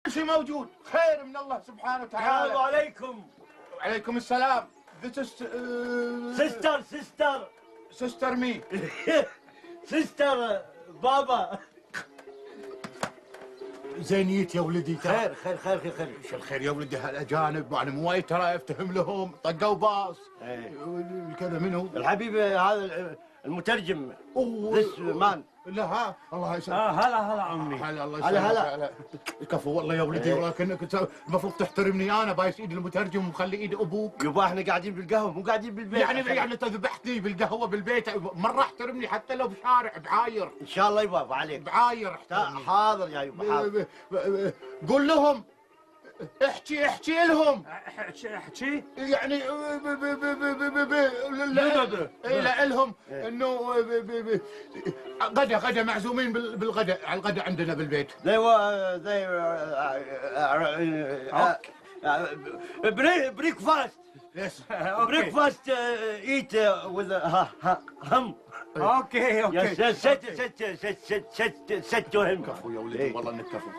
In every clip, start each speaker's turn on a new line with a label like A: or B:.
A: كل شيء موجود، خير من الله سبحانه وتعالى.
B: السلام عليكم.
A: وعليكم السلام.
B: سيستر
A: مي.
B: سيستر بابا.
A: زينيت يا ولدي.
B: خير خير خير خير خير.
A: ايش الخير يا ولدي؟ هالاجانب يعني مو وايد ترى افتهم لهم طقوا باص. كذا منو؟
B: الحبيب هذا المترجم. ذس مان.
A: لا ها الله يسلمك.
B: هلا عمي.
A: هلا الله يسلمك. هلا كفو والله يا ولدي. والله كأنك المفروض تحترمني انا بايس ايد المترجم ومخلي ايد ابوك.
B: يبا احنا قاعدين بالقهوه مو قاعدين بالبيت.
A: يعني انت ذبحتني بالقهوه بالبيت مره احترمني حتى لو بشارع بعاير.
B: ان شاء الله يبا عليك.
A: بعاير
B: حاضر يا يبا حاضر.
A: قول لهم احكي لهم.
C: احكي
A: يعني لهم انه غدا معزومين بالغداء على الغداء عندنا بالبيت.
B: بريكفاست. بريكفاست ايت وذ هم.
C: اوكي
B: ست تو هم.
A: كفو يا ولدي والله انك كفو.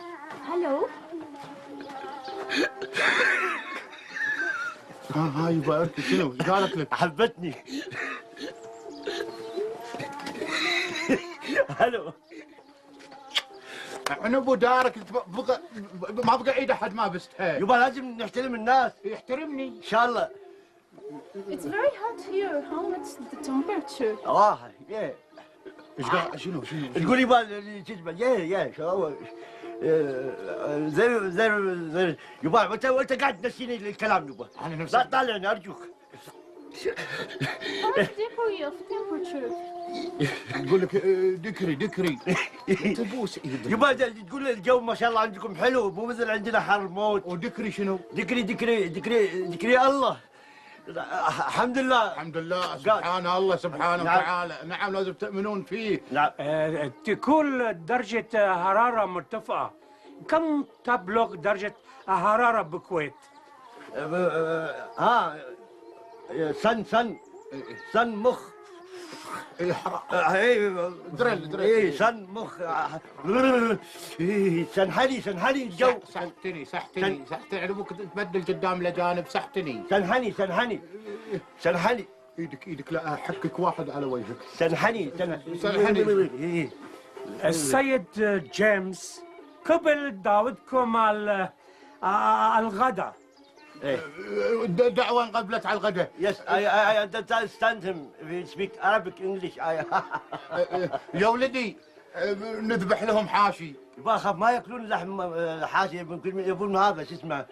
D: هلو.
A: هاي يبا شنو ايش قالت لك؟
B: حبتني. هلو.
A: انا ابو دارك ما بقى ايد احد ما بستها.
B: يبا لازم نحترم الناس.
A: يحترمني
B: ان شاء الله.
D: It's very hot here. How much the temperature?
B: ايه.
A: ايش قال شنو؟
B: تقول يبا شو اسمه يا شو زي يبا وانت قاعد تنسيني الكلام يبا.
A: انا
B: لا
A: نفسي
B: طالعني ارجوك.
D: How much degree of temperature?
A: يقول لك دكري تبوس ايدك.
B: يبا تقول الجو ما شاء الله عندكم حلو مو مثل عندنا حر موت.
A: ودكري شنو؟
B: دكري الله. الحمد لله
A: سبحان الله سبحانه وتعالى. نعم لازم تؤمنون فيه.
B: نعم.
C: تكون درجة حرارة مرتفعة. كم تبلغ درجة حرارة بالكويت؟
B: سن مخ.
A: درل
B: سن مخ. سنحني الجو.
A: سحتني يعني ممكن تبدل قدام الاجانب.
B: سنحني
A: ايدك لا احكك واحد على وجهك.
B: سنحني.
C: السيد جيمس قبل دعوتكم على الغداء.
A: دعوة انقبلت على الغداء.
B: Yes, I understand him. We speak Arabic, English.
A: يا ولدي نذبح لهم حاشي.
B: يبا اخاف ما ياكلون لحم حاشي. يمكن يبون هذا شو اسمه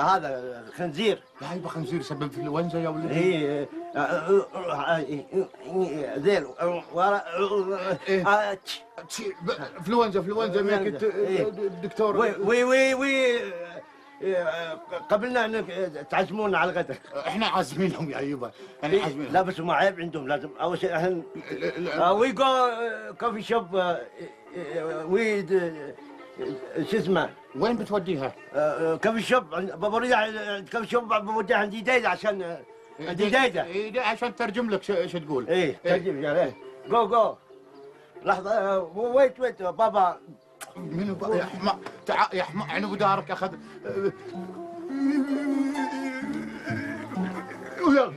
B: هذا خنزير.
A: لا يبا خنزير يسبب انفلونزا يا ولدي.
B: ذيل
A: انفلونزا ميك الدكتور.
B: وي قبلنا ان تعزمونا على الغداء.
A: احنا عازمينهم يا يبا. انا عازمينهم.
B: لا بس ما عيب عندهم. لازم اول شيء احنا وي جو كوفي شوب ويد شو اسمه.
A: وين بتوديها؟
B: كوفي شوب بوريها. كوفي شوب بوديها عندي ديدا عشان عندي ديدا.
A: اي عشان ترجم لك شو تقول.
B: ايه ترجم يعني. جو لحظه. ويت بابا.
A: منو يا حمار؟ يا حمار يعني ابو دارك اخذ. ويلا